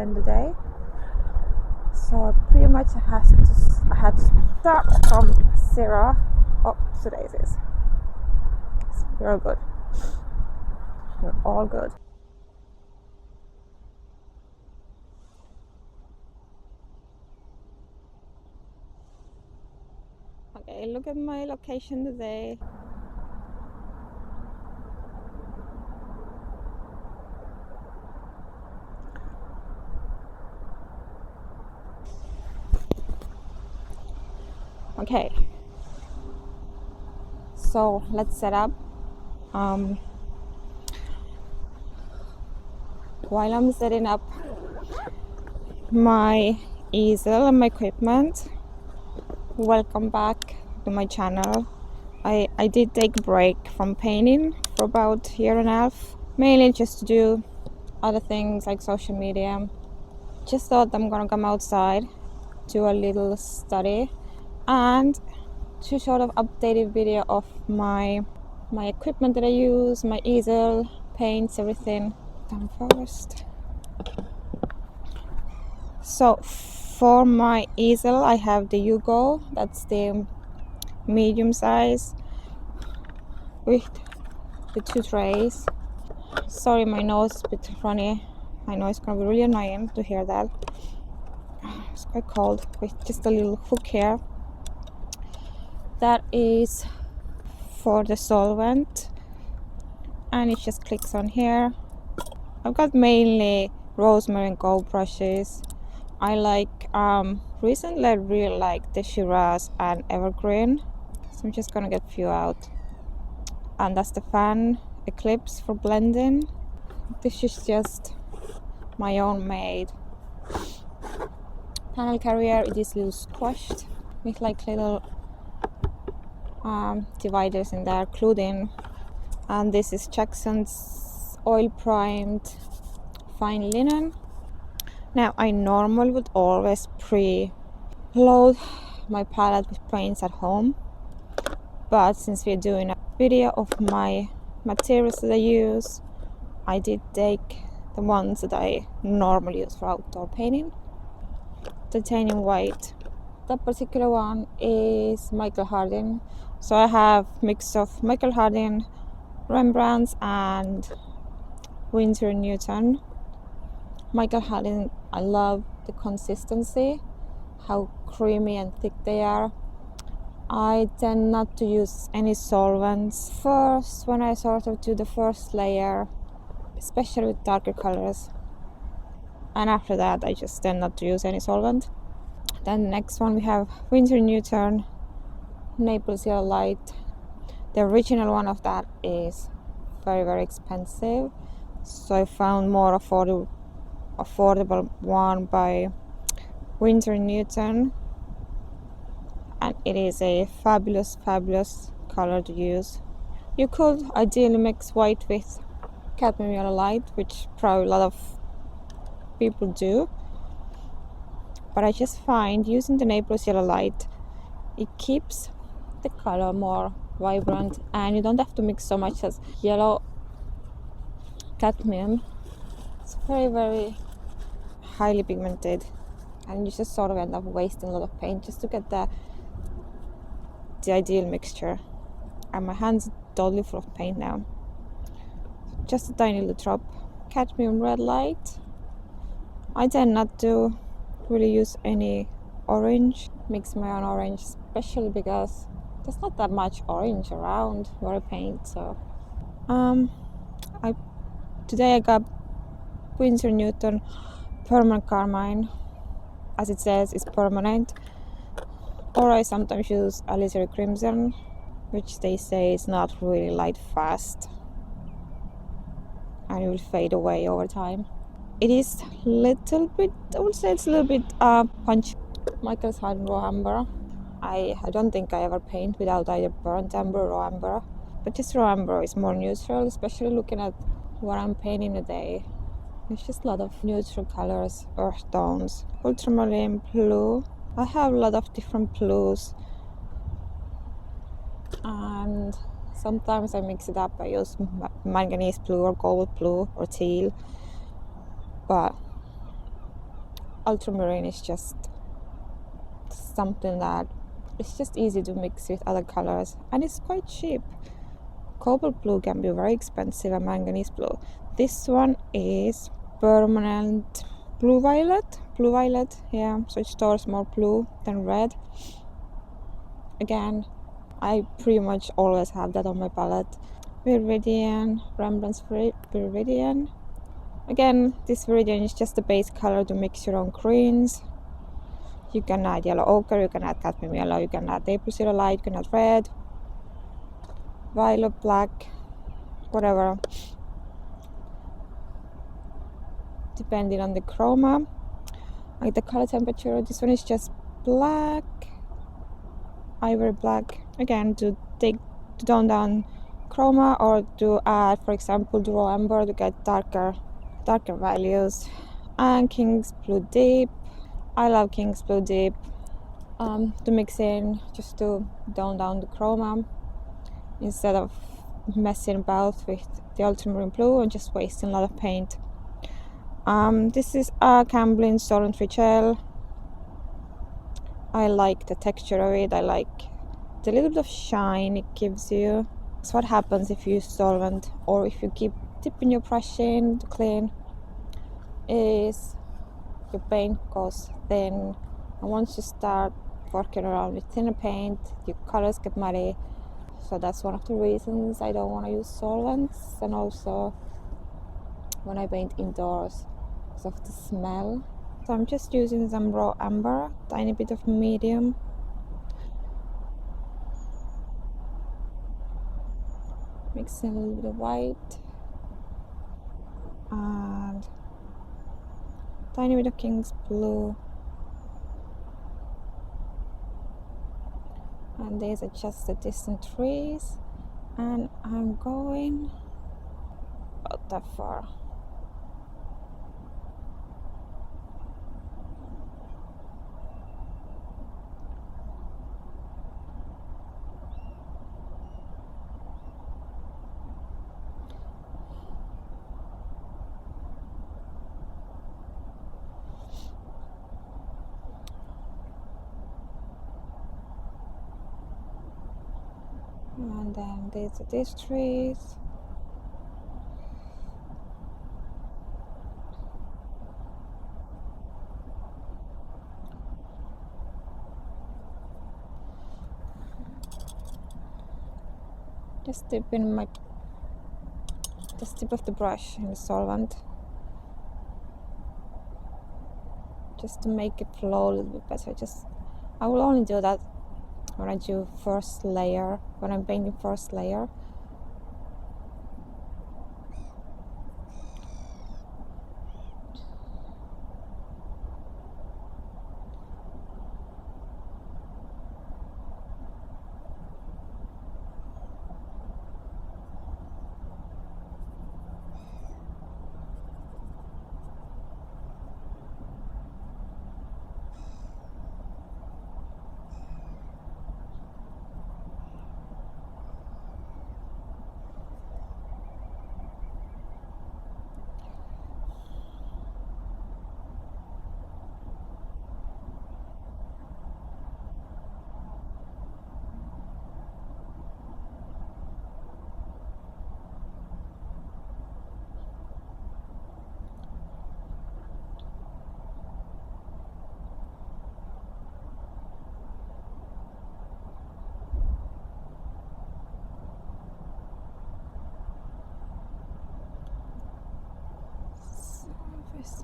in the day. So pretty much I had to start from zero. Oh, today's is. We're all good. We're all good. Okay, look at my location today. Okay, so let's set up. While I'm setting up my easel and my equipment, welcome back to my channel. I did take a break from painting for about a year and a half, mainly just to do other things like social media. Just thought I'm gonna come outside, do a little study, and to sort of updated video of my equipment that I use, my easel, paints, everything. Down first. So for my easel I have the Hugo, that's the medium size with the 2 trays. Sorry, my nose is a bit funny. I know it's gonna be really annoying to hear that. It's quite cold, with just a little hook here. That is for the solvent, and it just clicks on here. I've got mainly rosemary and gold brushes. I like recently I really like the Shiraz and Evergreen, so I'm just gonna get a few out. And that's the fan Eclipse for blending. This is just my own made panel carrier. It is a little squashed with like little dividers in there, glued in. And this is Jackson's oil primed fine linen. Now I normally would always pre-load my palette with paints at home, but since we're doing a video of my materials that I use, I did take the ones that I normally use for outdoor painting. Titanium white. That particular one is Michael Harding. So I have mix of Michael Harding, Rembrandts, and Winsor & Newton. Michael Harding, I love the consistency, how creamy and thick they are. I tend not to use any solvents first when I sort of do the first layer, especially with darker colors. And after that, I just tend not to use any solvent. Then the next one we have Winsor & Newton Naples Yellow Light. The original one of that is very, very expensive, so I found more affordable one by Winsor & Newton, and it is a fabulous color to use. You could ideally mix white with cadmium yellow light, which probably a lot of people do, but I just find using the Naples Yellow Light, it keeps the color more vibrant, and you don't have to mix so much as yellow cadmium. It's very, very highly pigmented, and you just sort of end up wasting a lot of paint just to get the ideal mixture. And my hands are totally full of paint now. Just a tiny little drop. Cadmium Red Light. I tend not to really use any orange, mix my own orange, especially because there's not that much orange around where I paint. So today I got Winsor & Newton Permanent Carmine. As it says, it's permanent. Or I sometimes use Alizarin Crimson, which they say is not really light fast and it will fade away over time. It is a little bit, I would say it's a little bit punchy. Michael's Harding Raw Umber. I don't think I ever paint without either burnt umber or raw umber, but this raw umber is more neutral, especially looking at what I'm painting today. It's just a lot of neutral colors, earth tones. Ultramarine Blue. I have a lot of different blues, and sometimes I mix it up. I use manganese blue or gold blue or teal, but ultramarine is just something that it's just easy to mix with other colors, and it's quite cheap. Cobalt blue can be very expensive, and manganese blue. This one is permanent blue violet, yeah, so it stores more blue than red. Again, I pretty much always have that on my palette. Viridian, Rembrandt's Viridian. Again, this Viridian is just the base color to mix your own greens. You can add yellow ochre, you can add cadmium yellow, you can add Naples Yellow Light, you can add red, violet, black, whatever, depending on the chroma. Like the color temperature, this one is just black, Ivory Black. Again, to tone down chroma, or to add, for example, to raw Umber to get darker values. And King's Blue Deep. I love King's Blue Deep to mix in, just to tone down the chroma instead of messing about with the Ultramarine Blue and just wasting a lot of paint. This is a Gamblin Solvent gel. I like the texture of it. I like the little bit of shine it gives you. So what happens if you use solvent, or if you keep dipping your brush in to clean, is your paint goes thin, and once you start working around with thinner paint, your colors get muddy. So that's one of the reasons I don't want to use solvents. And also when I paint indoors, because of the smell. So I'm just using some raw umber, tiny bit of medium. Mixing a little bit of white and tiny bit of King's Blue. And these are just the distant trees, and I'm going about that far. And then these are these trees. Just tip of the brush in the solvent, just to make it flow a little bit better. I will only do that when I do first layer, when I'm painting first layer.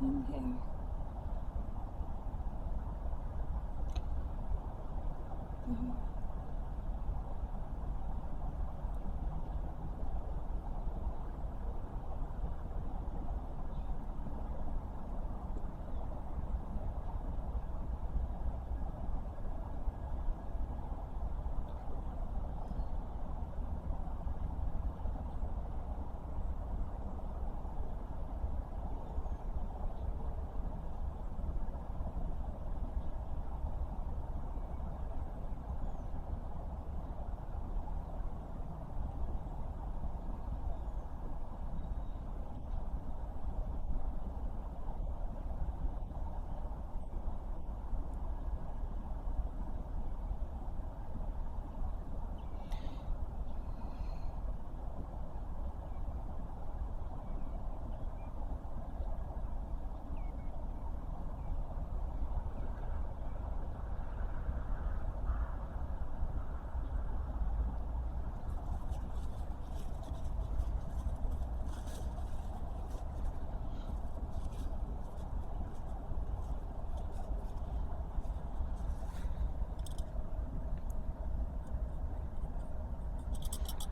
In here.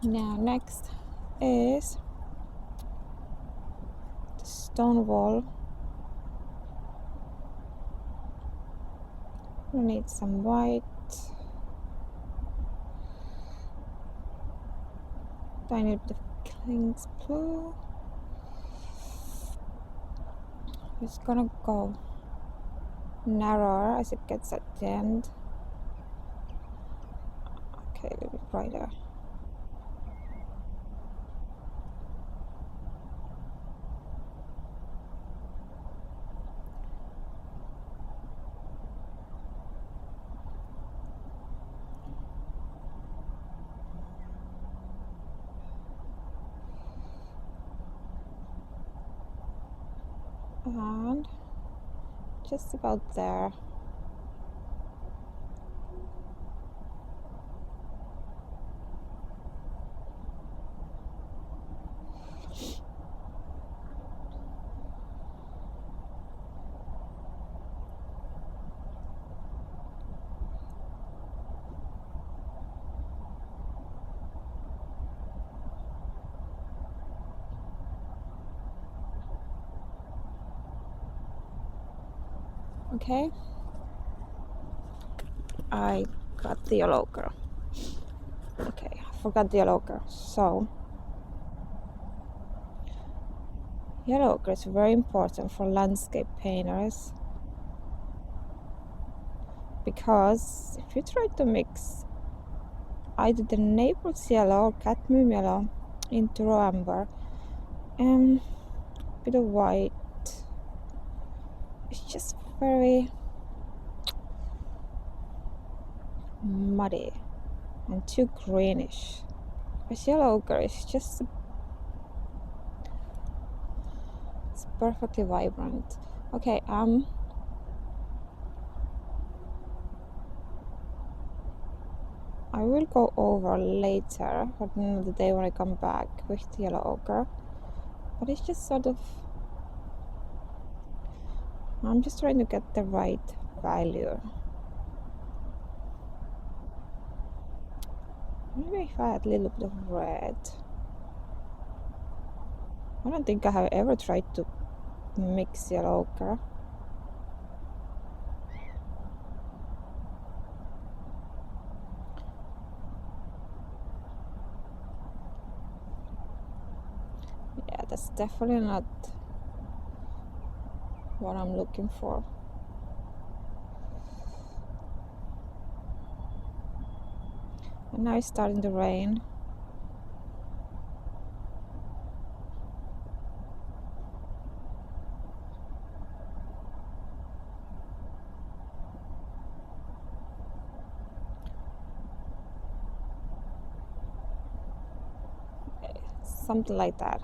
Now next is the stone wall. We need some white, tiny bit of King's blue. It's gonna go narrower as it gets at the end. Okay, a little bit brighter. And just about there. Okay, I got the yellow ochre. Okay, I forgot the yellow ochre. So, yellow ochre is very important for landscape painters, because if you try to mix either the Naples yellow or cadmium yellow into raw umber and a bit of white, it's just very muddy and too greenish. Because yellow ochre is just, it's perfectly vibrant. Okay, I will go over later, or another day when I come back with the yellow ochre. But it's just sort of, I'm just trying to get the right value. Maybe if I add a little bit of red. I don't think I have ever tried to mix yellow ochre. Yeah, that's definitely not what I'm looking for. And now it's starting to rain. Something like that.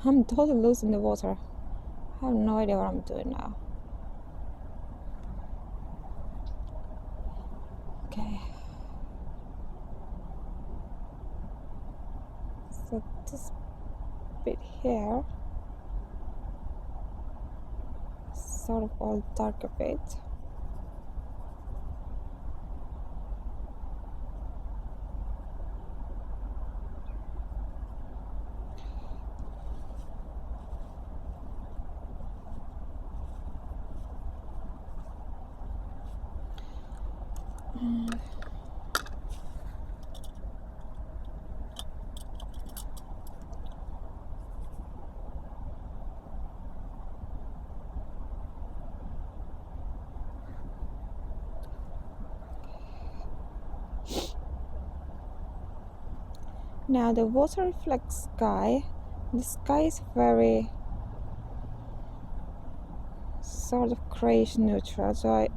I'm totally losing the water. I have no idea what I'm doing now. Okay. So this bit here, sort of all dark a bit. Now the water reflects sky. The sky is very sort of grayish neutral, so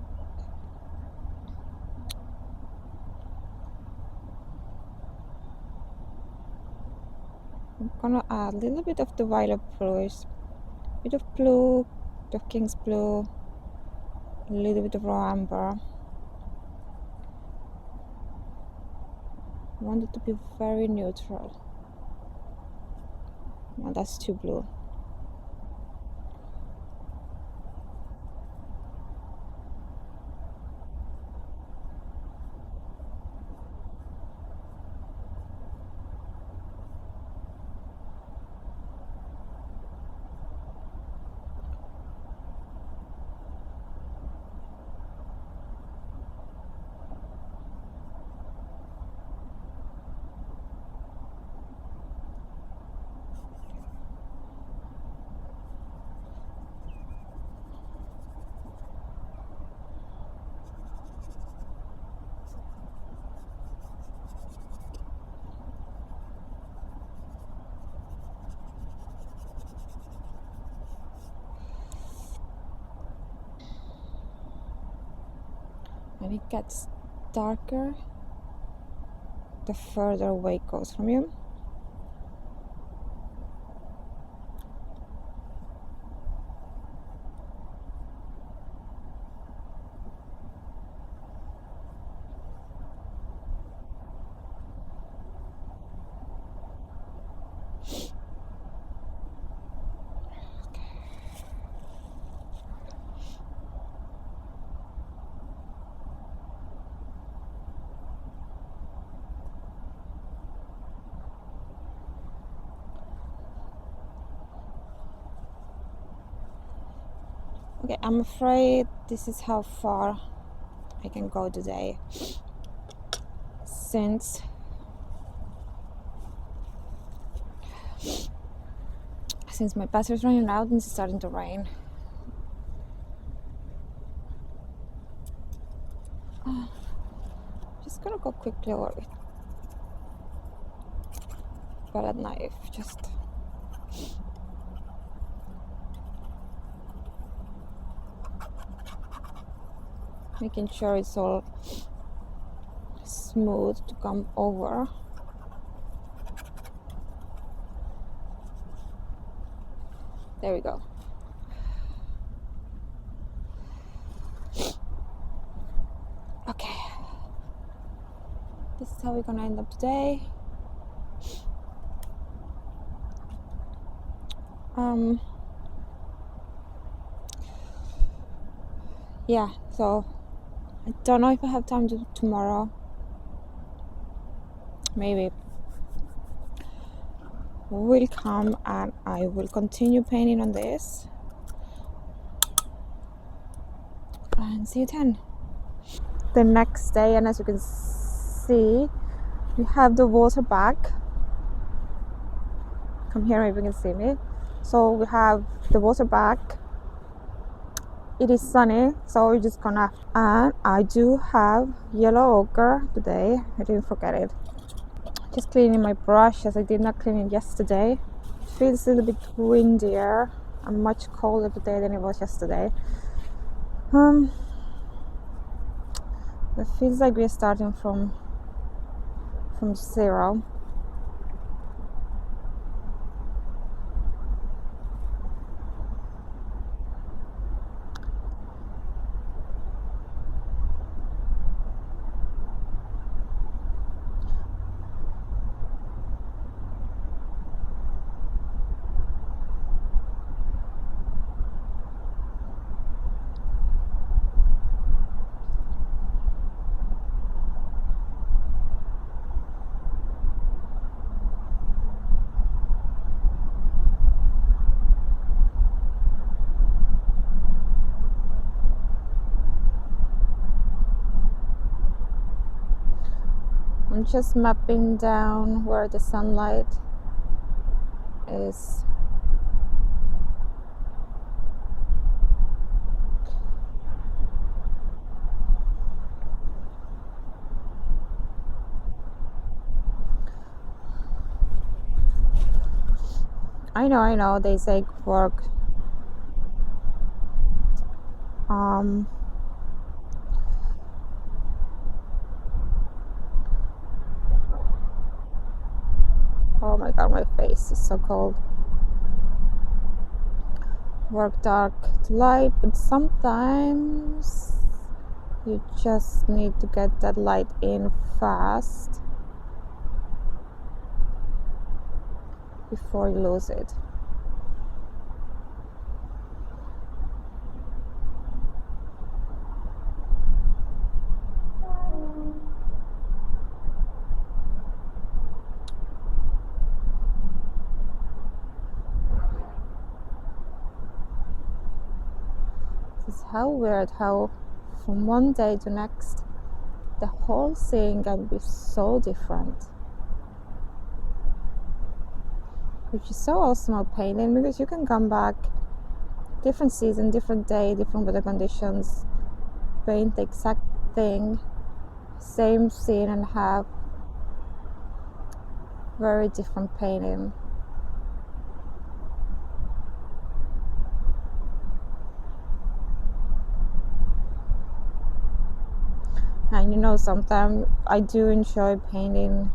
I'm gonna add a little bit of the violet bluish, a bit of blue, the King's blue, a little bit of raw umber. I want it to be very neutral. Now that's too blue. When it gets darker, the further away it goes from you. Okay, I'm afraid this is how far I can go today, since my battery's running out and it's starting to rain. Just gonna go quickly over it. Palette knife, just making sure it's all smooth to come over. There we go. Okay, this is how we're gonna end up today. Yeah, so I don't know if I have time to do tomorrow. Maybe will come and I will continue painting on this and see you then. The next day, and as you can see, we have the water back. Come here, maybe you can see me. So we have the water back. It is sunny, so we're just gonna, and I do have yellow ochre today. I didn't forget it. Just cleaning my brush, as I did not clean it yesterday. It feels a little bit windier and much colder today than it was yesterday. It feels like we're starting from zero. I'm just mapping down where the sunlight is. I know, they say work. Oh my god, my face is so cold. Work dark to light, but sometimes you just need to get that light in fast before you lose it. This is how weird how from one day to next the whole scene can be so different. Which is so awesome about painting, because you can come back different season, different day, different weather conditions, paint the exact thing, same scene, and have very different painting. And you know, sometimes I do enjoy painting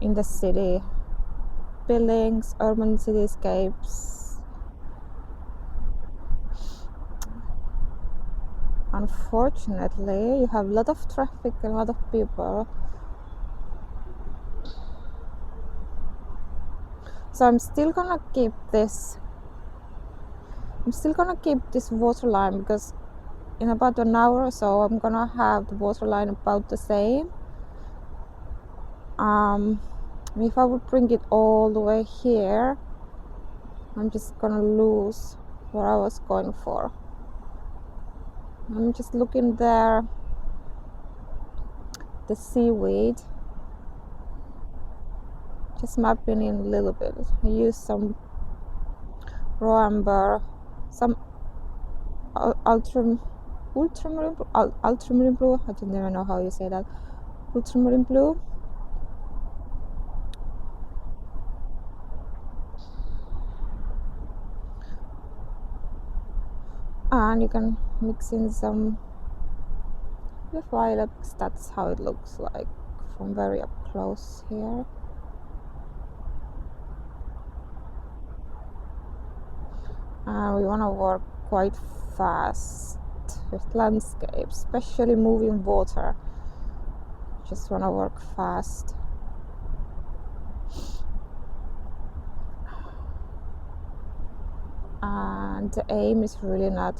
in the city, buildings, urban cityscapes. Unfortunately, you have a lot of traffic and a lot of people. So I'm still gonna keep this waterline, because in about an hour or so I'm gonna have the waterline about the same. If I would bring it all the way here, I'm just gonna lose what I was going for. I'm just looking there, the seaweed, just mapping in a little bit. I use some raw umber, some ultramarine blue, I don't even know how you say that, ultramarine blue. And you can mix in some violet, because that's how it looks like from very up close here. And we want to work quite fast with landscape, especially moving water. Just want to work fast. And the aim is really not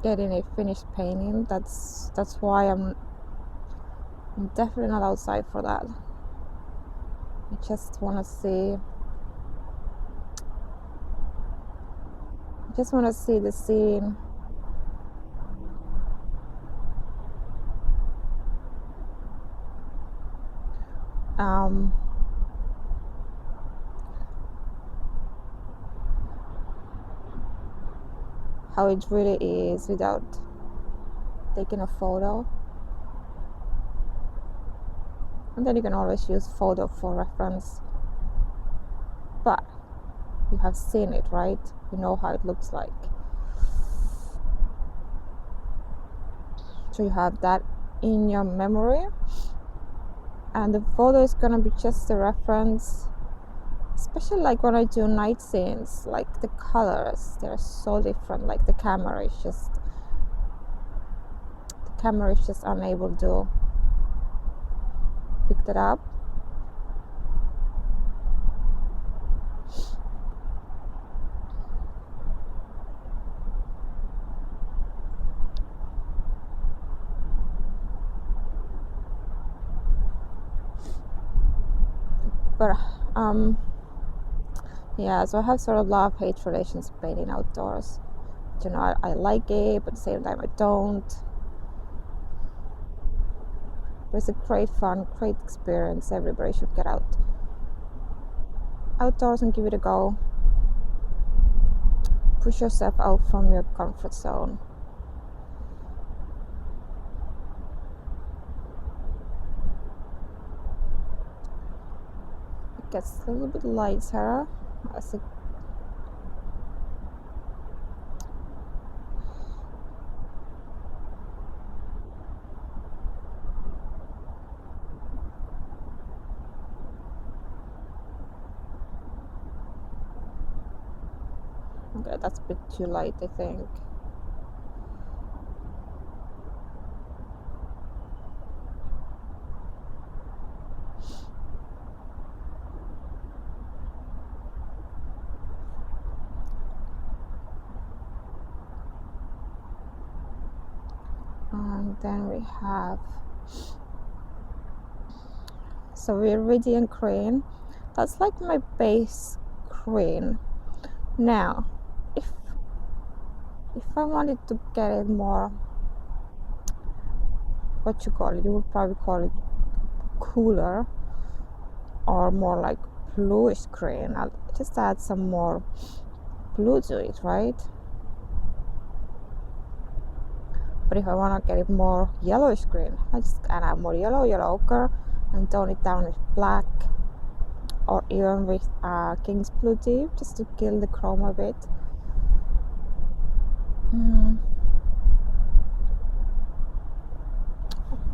getting a finished painting. That's why I'm definitely not outside for that. I just want to see the scene. How it really is without taking a photo. And then you can always use photo for reference. But you have seen it, right? You know how it looks like. So you have that in your memory. And the photo is gonna be just a reference. Especially like when I do night scenes, like the colors, they're so different. Like the camera is just unable to pick that up. But yeah, so I have sort of love-hate relations painting outdoors. you know, I like it, but at the same time I don't. But it's a great fun, great experience. Everybody should get outdoors and give it a go. Push yourself out from your comfort zone. It gets a little bit lighter as it okay, that's a bit too light, I think. And then we have Viridian green. That's like my base green. Now, if I wanted to get it more, what you call it, you would probably call it cooler or more like bluish green. I'll just add some more blue to it, right? But if I want to get it more yellowish green, I just add more yellow ochre and tone it down with black or even with King's Blue Deep, just to kill the chrome a bit. I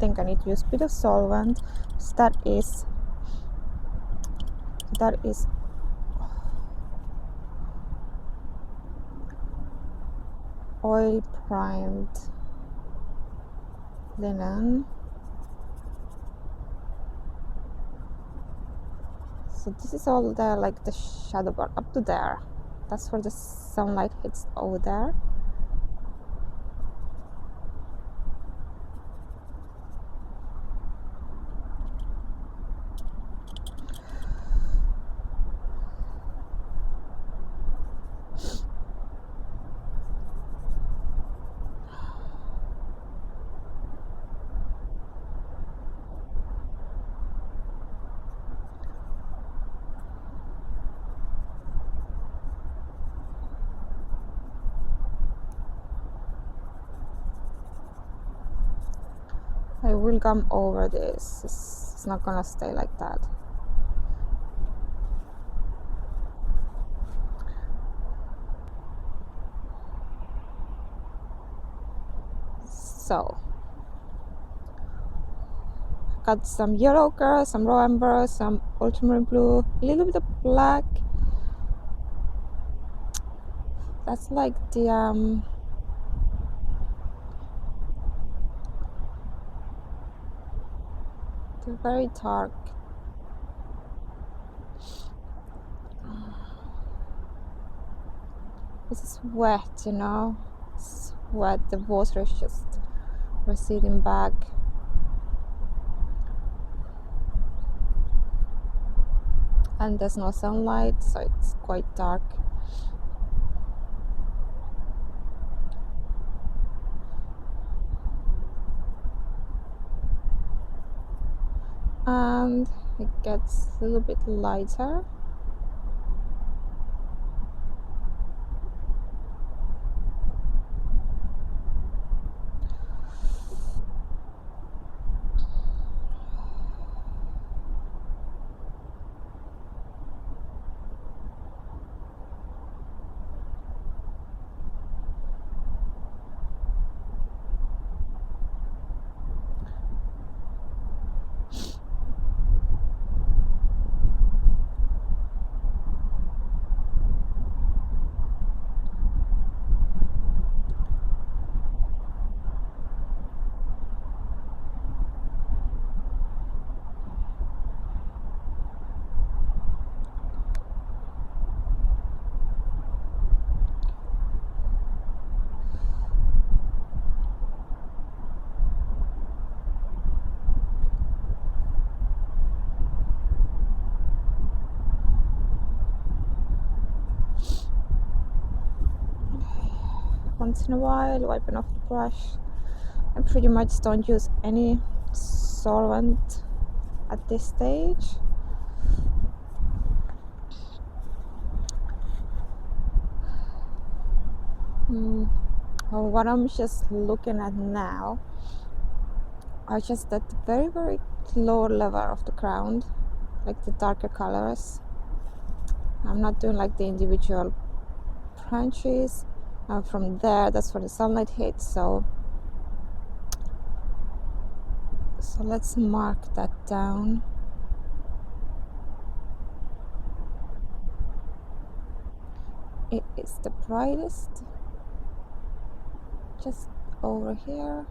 think I need to use a bit of solvent. So that is oil primed linen. So this is all the like the shadow bar up to there. That's where the sunlight hits over there. I will come over this. It's not gonna stay like that. So, got some yellow ochre, some raw umber, some ultramarine blue, a little bit of black. That's like the very dark. This is wet, you know. It's wet. The water is just receding back. And there's no sunlight, so it's quite dark. And it gets a little bit lighter. once in a while, wiping off the brush. I pretty much don't use any solvent at this stage. What I'm just looking at now are just at the very, very lower level of the ground, like the darker colors. I'm not doing like the individual branches. From there, that's where the sunlight hits. So let's mark that down. It is the brightest just over here.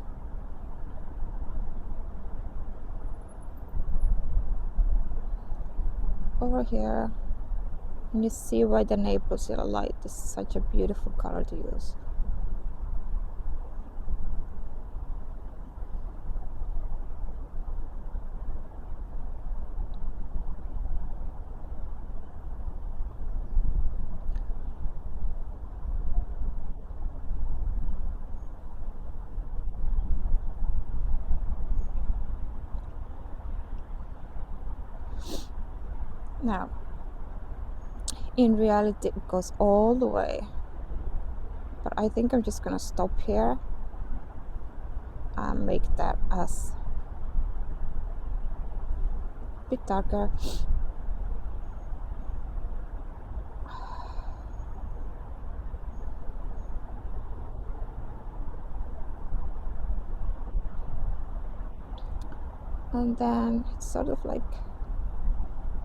Over here. And you see why the Naples Yellow Light is such a beautiful color to use. Now, in reality, it goes all the way, but I think I'm just gonna stop here and make that as a bit darker. And then it's sort of like,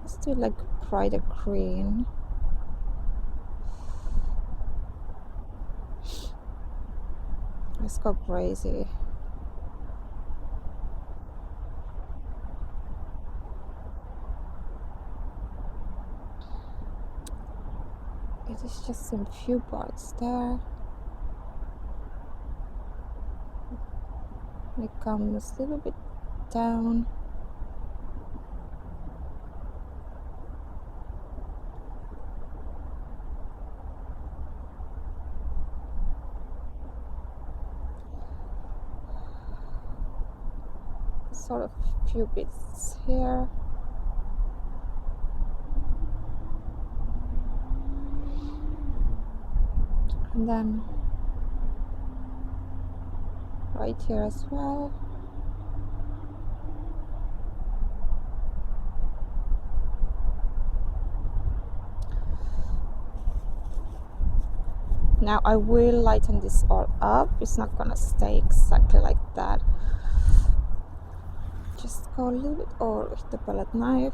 let's do like brighter green. Let's go crazy. It is just some few parts there. It comes a little bit down. Sort of a few bits here. And then right here as well. Now I will lighten this all up. It's not gonna stay exactly like that. Just go a little bit over with the palette knife.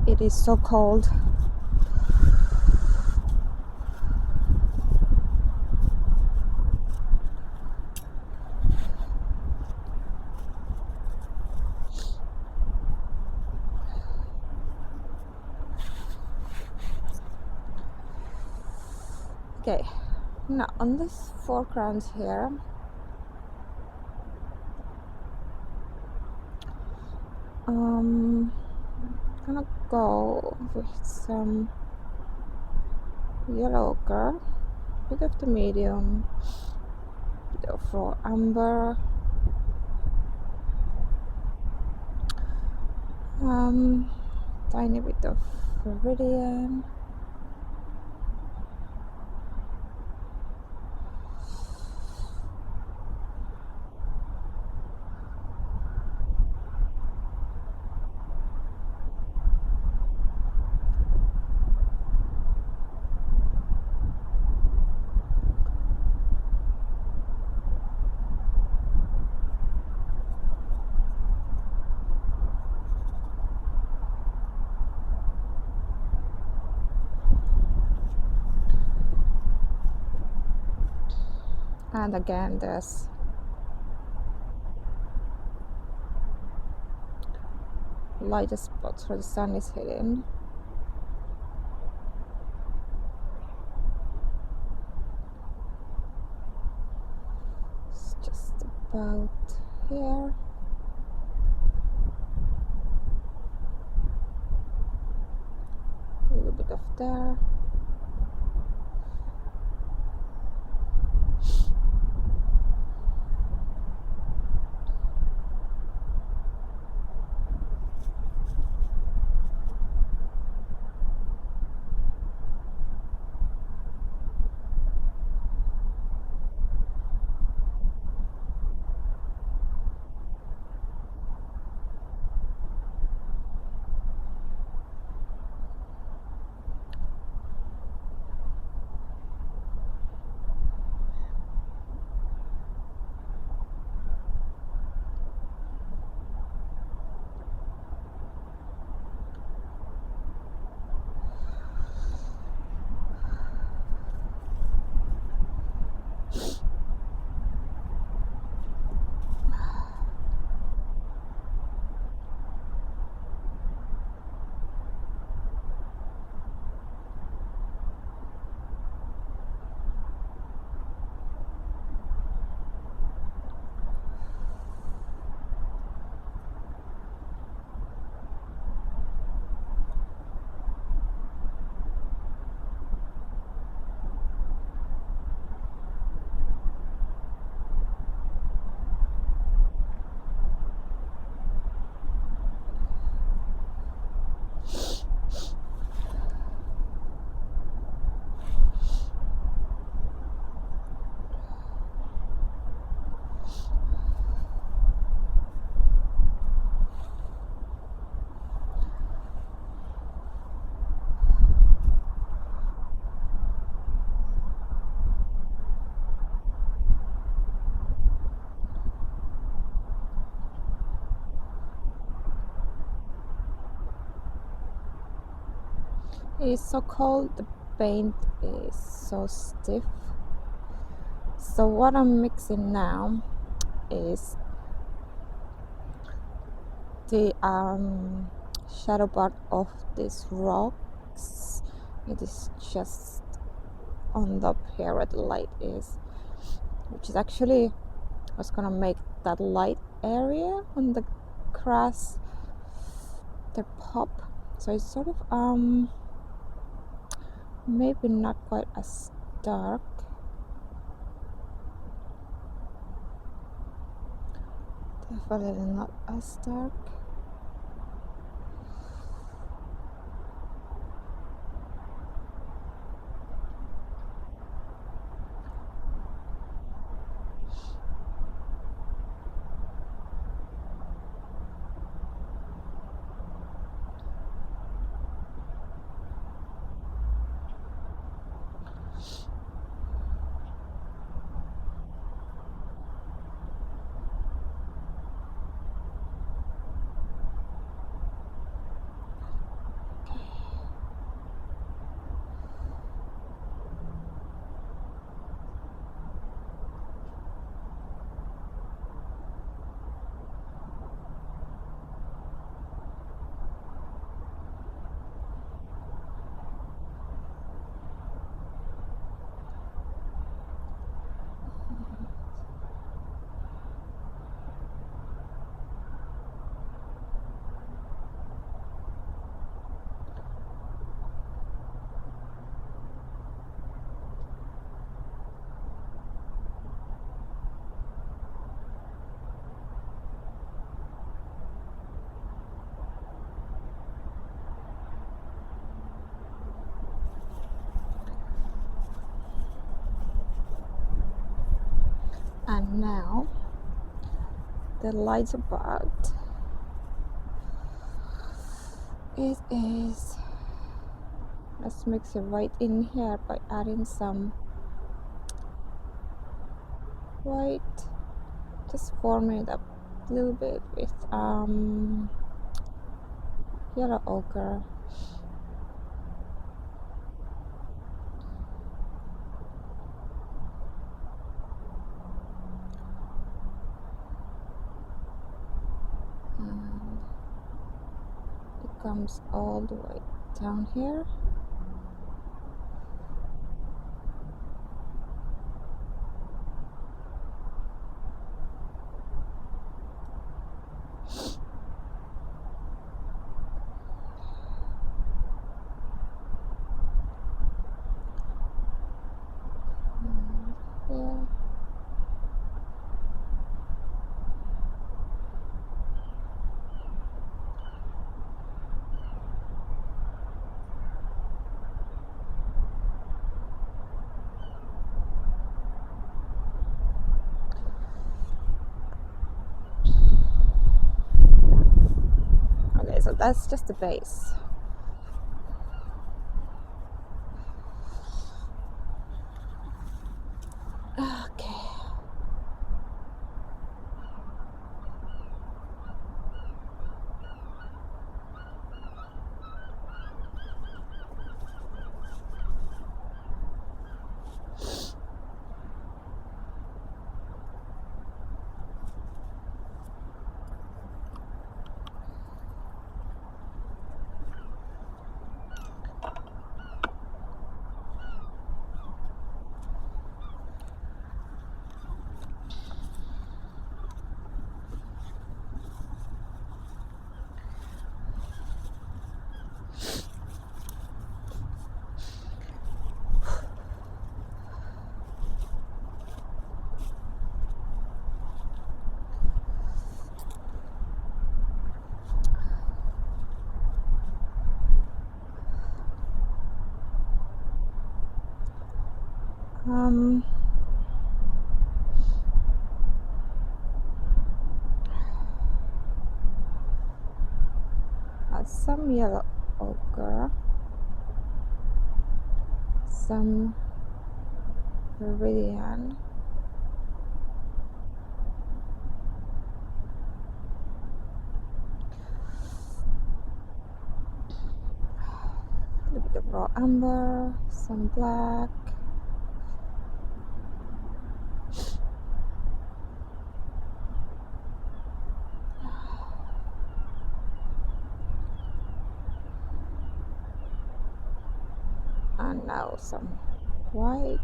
It is so cold. Okay, now on this foreground here, I'm gonna go with some yellow ochre, bit of the medium, bit of raw umber, tiny bit of Viridian, and again there's lighter spots where the sun is hitting. about here. A little bit of there. It's so cold, the paint is so stiff. So what I'm mixing now is the shadow part of these rocks. It is just on the here where the light is, which is actually I was gonna make that light area on the grass the pop. So it's sort of maybe not quite as dark. Definitely not as dark. And now the lighter part, it is, let's mix it right in here by adding some white, just forming it up a little bit with yellow ochre. Comes all the way down here. but that's just the base. Okay. Some yellow ochre, some Viridian, a little bit of raw umber, some black, and now some white.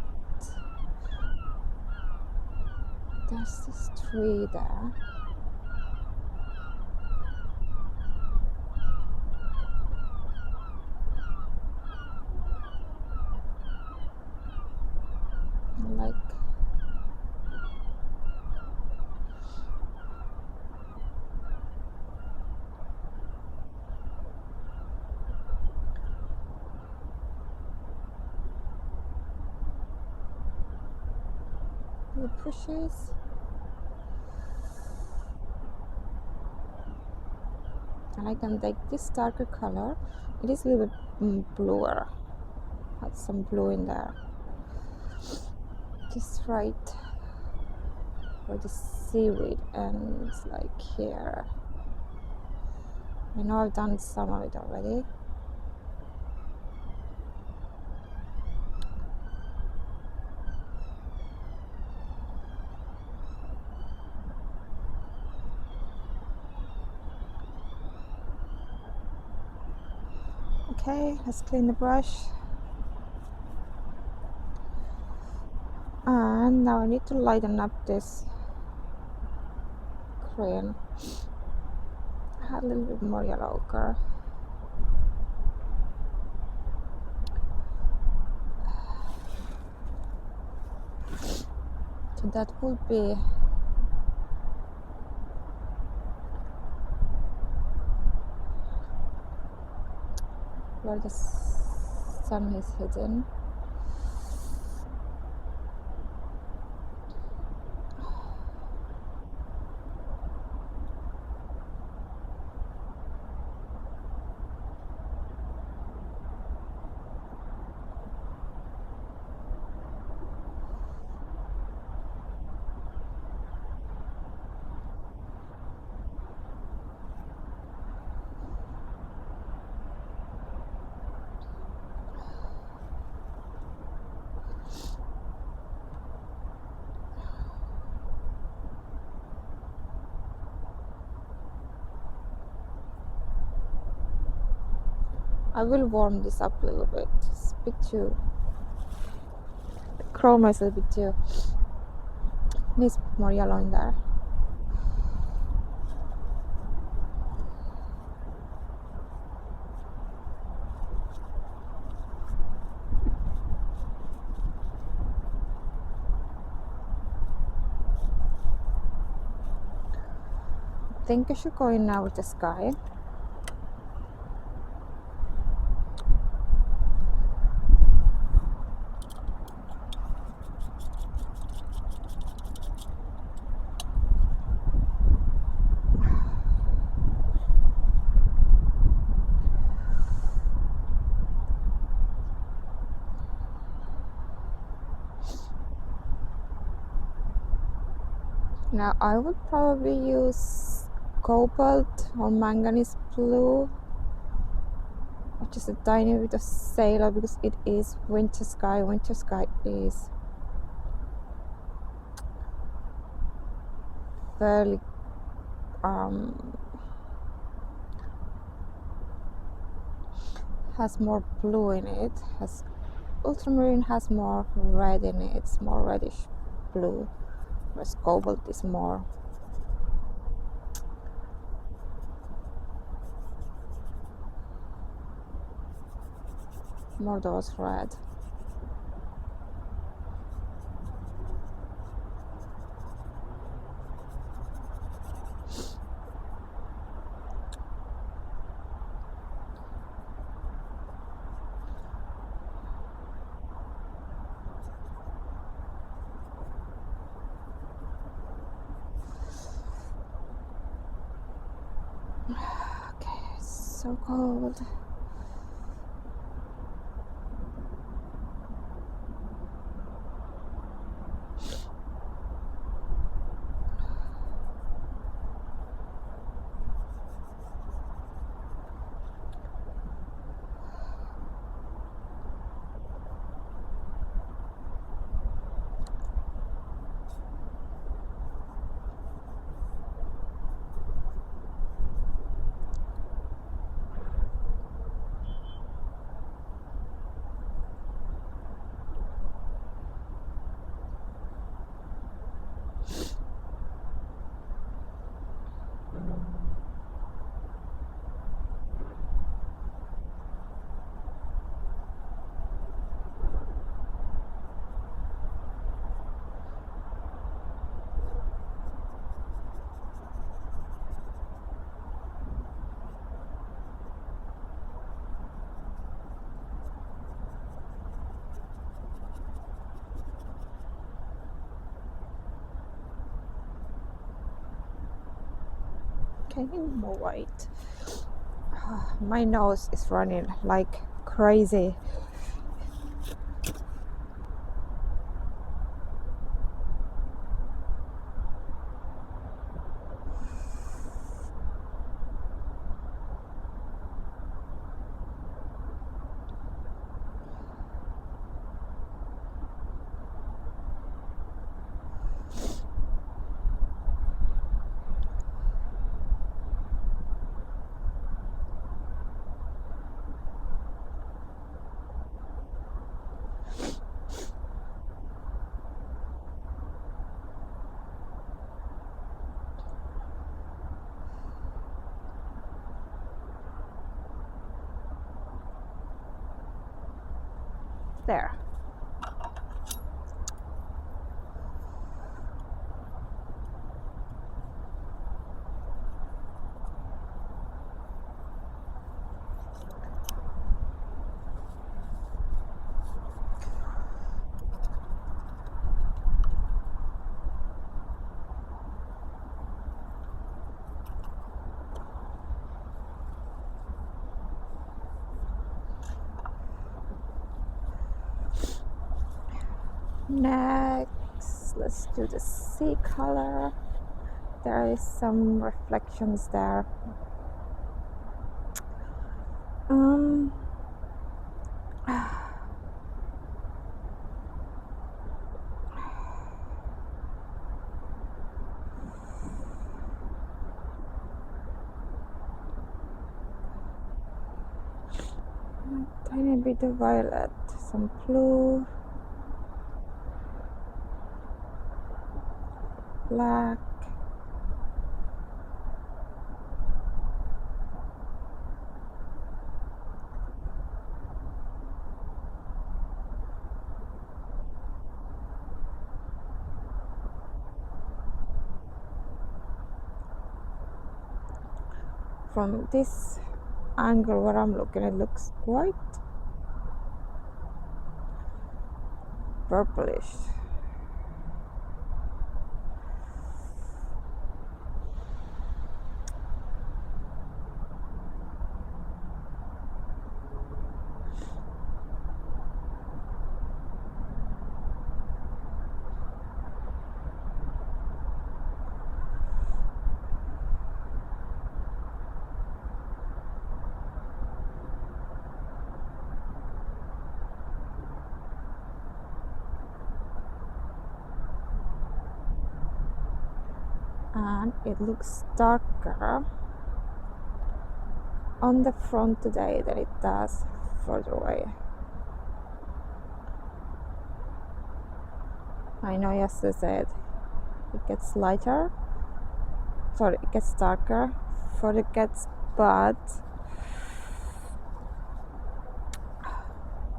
There's this tree there. Like the bushes. And I can take this darker color. It is a little bit bluer. Had some blue in there. Just right where the seaweed ends, like here. I know I've done some of it already. Okay, let's clean the brush. And now I need to lighten up this green. I had a little bit more yellow ochre. So that would be where the sun is hidden. I will warm this up a little bit. It's a bit too, the chroma is a little bit too, needs a bit more yellow in there. I think I should go in now with the sky. Now I would probably use cobalt or manganese blue, which is a tiny bit of sailor, because it is winter sky. Winter sky is fairly has more blue in it. Has ultramarine has more red in it. It's more reddish blue, whereas cobalt is more those red. Okay, it's so cold. Can you move it? My nose is running like crazy. There. Next, let's do the sea color. There is some reflections there. A tiny bit of violet, some blue, black, from this angle where I'm looking, it looks quite purplish. and it looks darker on the front today than it does further away. I know, as I said, it gets lighter, sorry, it gets darker further it gets, but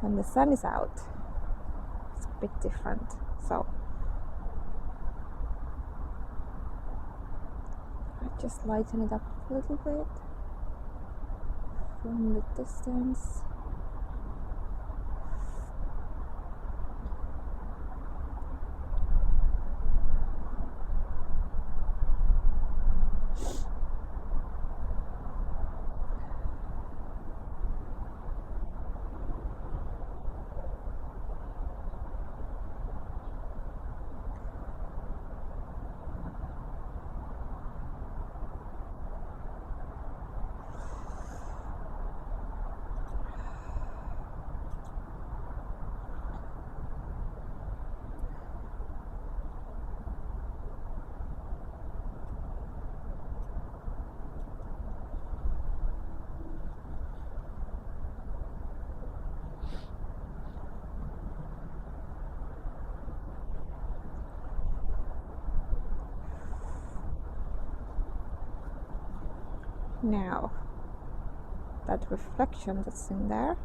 when the sun is out, it's a bit different. So I just lighten it up a little bit from the distance. Now, that reflection that's in there,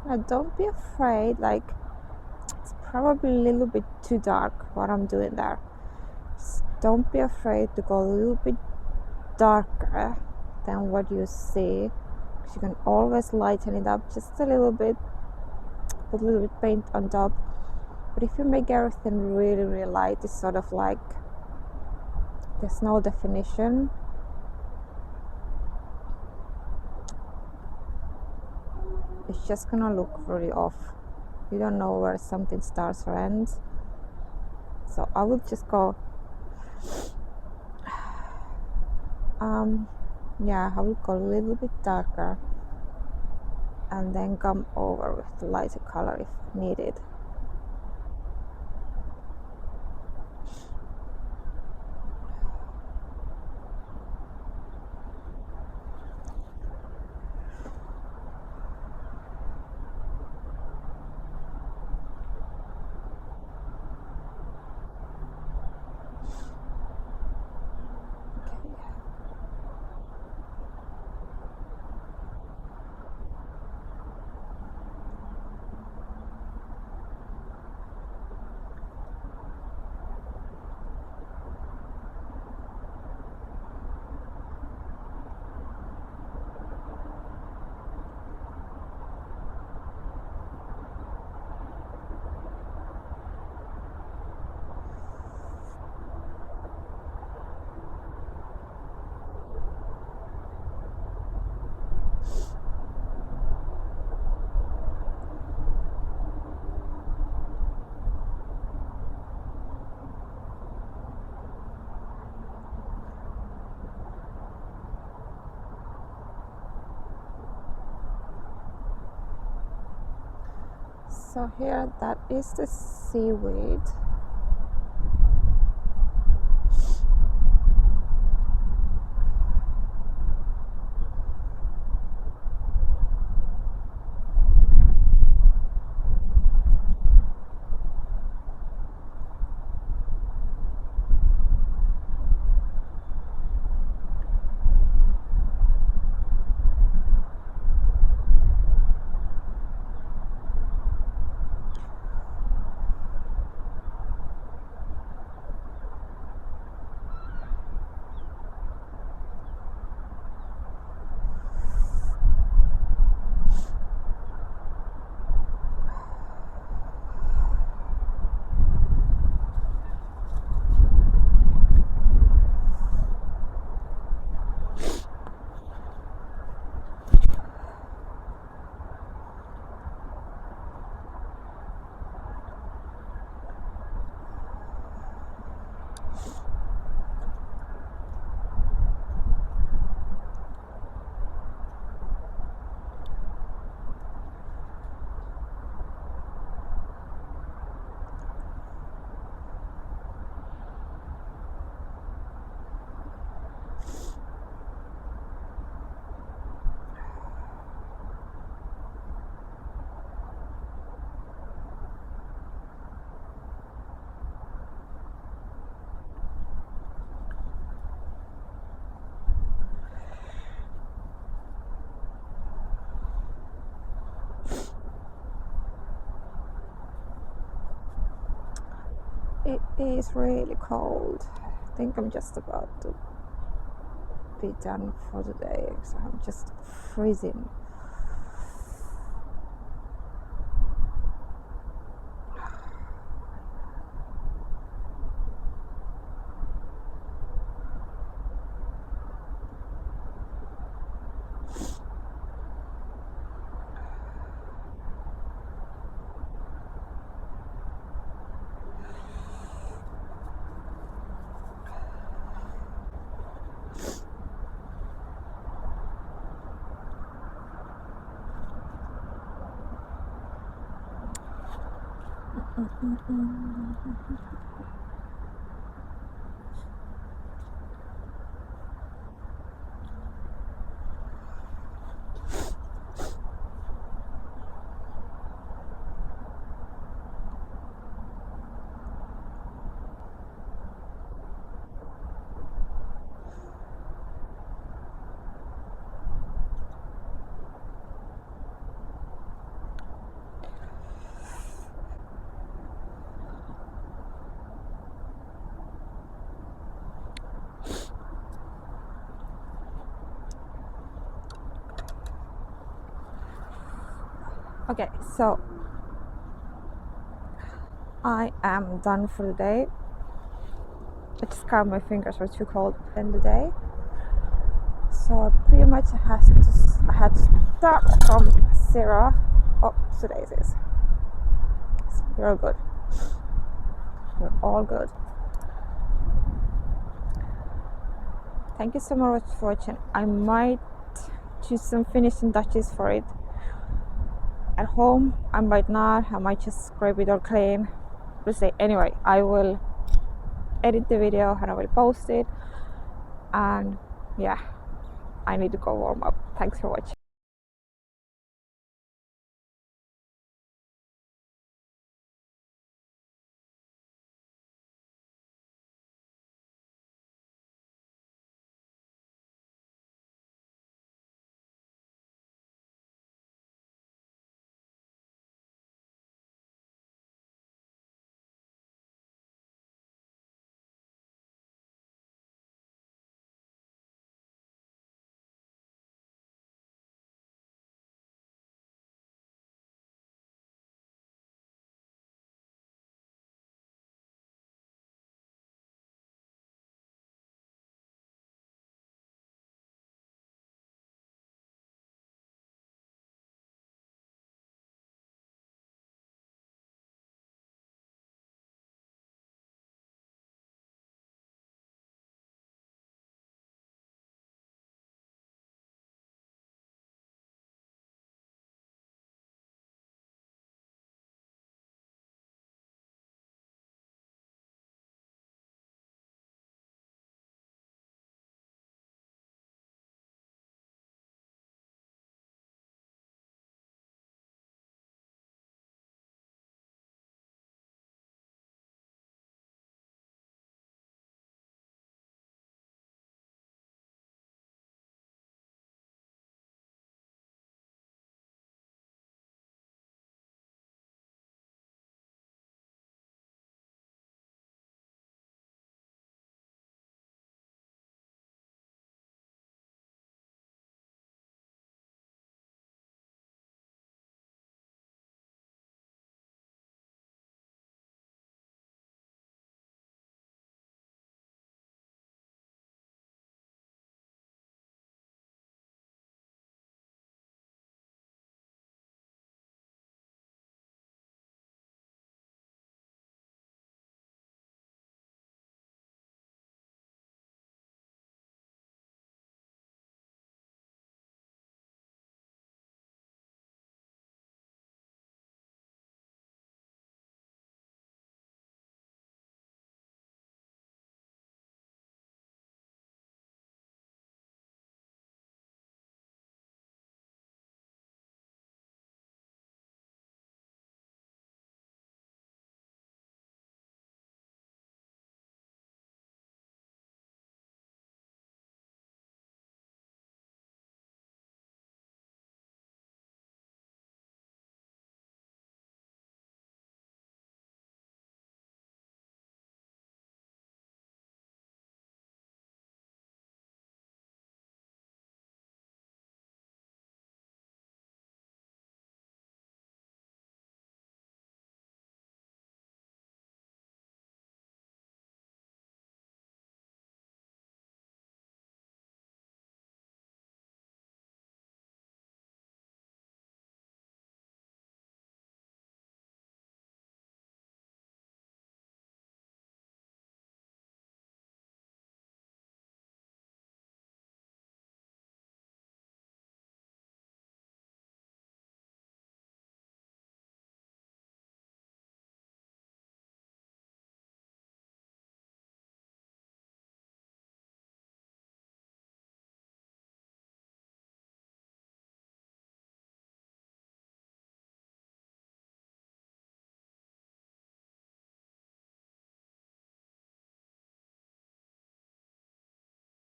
now don't be afraid, like it's probably a little bit too dark what I'm doing there. Just don't be afraid to go a little bit darker than what you see, because you can always lighten it up just a little bit, put a little bit paint on top. But if you make everything really, really light, it's sort of like there's no definition. It's just gonna look really off. You don't know where something starts or ends. So I will just go, yeah, I will go a little bit darker and then come over with the lighter color if needed. So here, that is the seaweed. It is really cold. I think I'm just about to be done for the day, so I'm just freezing. Okay, so I am done for the day. I just grabbed my fingers were too cold in the day, so pretty much I had to start from zero. Oh, today's is. We're all good. We're all good. Thank you so much for watching. I might choose some finishing touches for it at home. I might not. I might just scrape it or clean. We'll see. Anyway, I will edit the video and I will post it. And yeah, I need to go warm up. Thanks for watching.